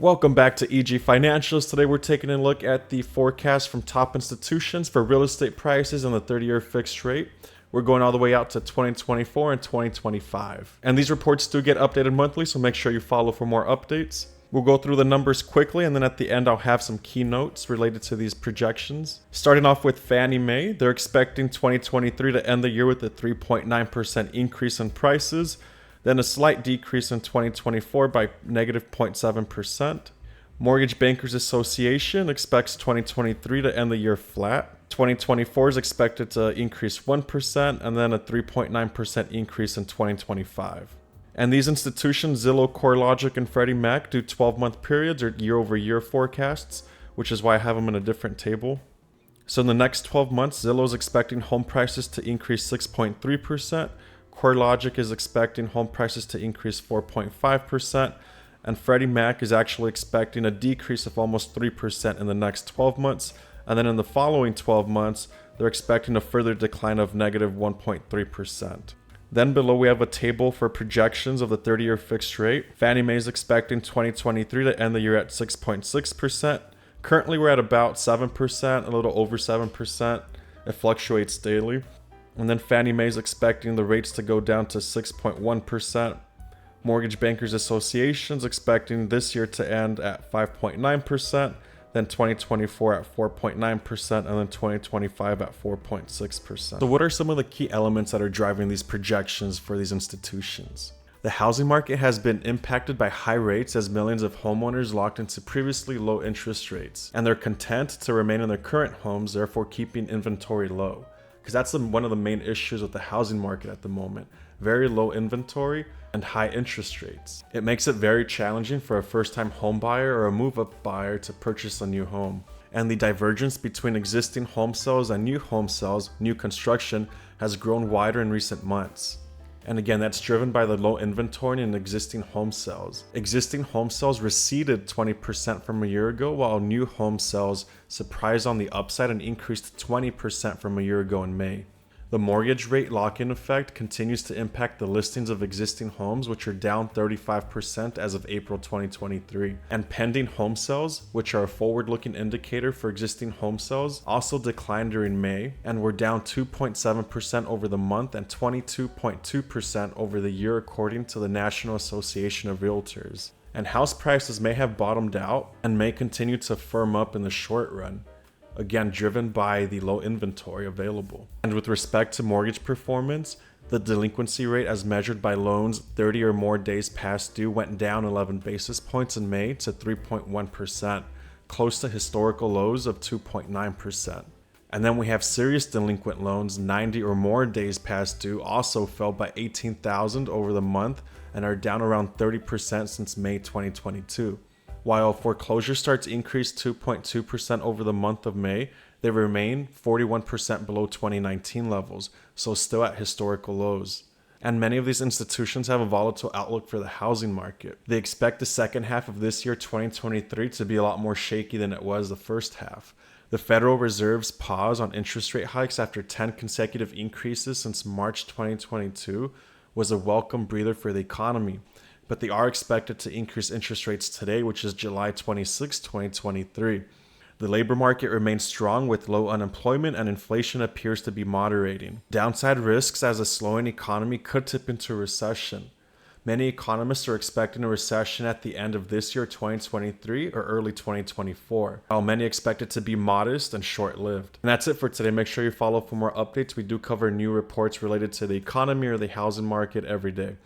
Welcome back to EG Financials. Today we're taking a look at the forecast from top institutions for real estate prices on the 30-year fixed rate. We're going all the way out to 2024 and 2025. And these reports do get updated monthly, so make sure you follow for more updates. We'll go through the numbers quickly, and then at the end I'll have some key notes related to these projections. Starting off with Fannie Mae, they're expecting 2023 to end the year with a 3.9% increase in prices, then a slight decrease in 2024 by negative 0.7%. Mortgage Bankers Association expects 2023 to end the year flat. 2024 is expected to increase 1%, and then a 3.9% increase in 2025. And these institutions, Zillow, CoreLogic, and Freddie Mac, do 12-month periods or year-over-year forecasts, which is why I have them in a different table. So in the next 12 months, Zillow is expecting home prices to increase 6.3%. CoreLogic is expecting home prices to increase 4.5%, and Freddie Mac is actually expecting a decrease of almost 3% in the next 12 months, and then in the following 12 months, they're expecting a further decline of negative 1.3%. Then below we have a table for projections of the 30-year fixed rate. Fannie Mae is expecting 2023 to end the year at 6.6%. Currently we're at about 7%, a little over 7%. It fluctuates daily. And then Fannie Mae is expecting the rates to go down to 6.1%. Mortgage Bankers Association is expecting this year to end at 5.9%, then 2024 at 4.9%, and then 2025 at 4.6%. So what are some of the key elements that are driving these projections for these institutions? The housing market has been impacted by high rates as millions of homeowners locked into previously low interest rates, and they're content to remain in their current homes, therefore keeping inventory low. Because that's one of the main issues with the housing market at the moment. Very low inventory and high interest rates. It makes it very challenging for a first-time home buyer or a move-up buyer to purchase a new home. And the divergence between existing home sales and new home sales, new construction, has grown wider in recent months. And again, that's driven by the low inventory in existing home sales. Existing home sales receded 20% from a year ago, while new home sales surprised on the upside and increased 20% from a year ago in May. The mortgage rate lock-in effect continues to impact the listings of existing homes, which are down 35% as of April 2023. And pending home sales, which are a forward-looking indicator for existing home sales, also declined during May and were down 2.7% over the month and 22.2% over the year, according to the National Association of Realtors. And house prices may have bottomed out and may continue to firm up in the short run, again driven by the low inventory available. And with respect to mortgage performance, the delinquency rate as measured by loans 30 or more days past due went down 11 basis points in May to 3.1%, close to historical lows of 2.9%. And then we have serious delinquent loans 90 or more days past due also fell by 18,000 over the month and are down around 30% since May 2022. While foreclosure starts increased 2.2% over the month of May, they remain 41% below 2019 levels, so still at historical lows. And many of these institutions have a volatile outlook for the housing market. They expect the second half of this year, 2023, to be a lot more shaky than it was the first half. The Federal Reserve's pause on interest rate hikes after 10 consecutive increases since March 2022 was a welcome breather for the economy. But they are expected to increase interest rates today, which is July 26, 2023. The labor market remains strong with low unemployment and inflation appears to be moderating. Downside risks as a slowing economy could tip into recession. Many economists are expecting a recession at the end of this year, 2023, or early 2024, while many expect it to be modest and short-lived. And that's it for today. Make sure you follow for more updates. We do cover new reports related to the economy or the housing market every day.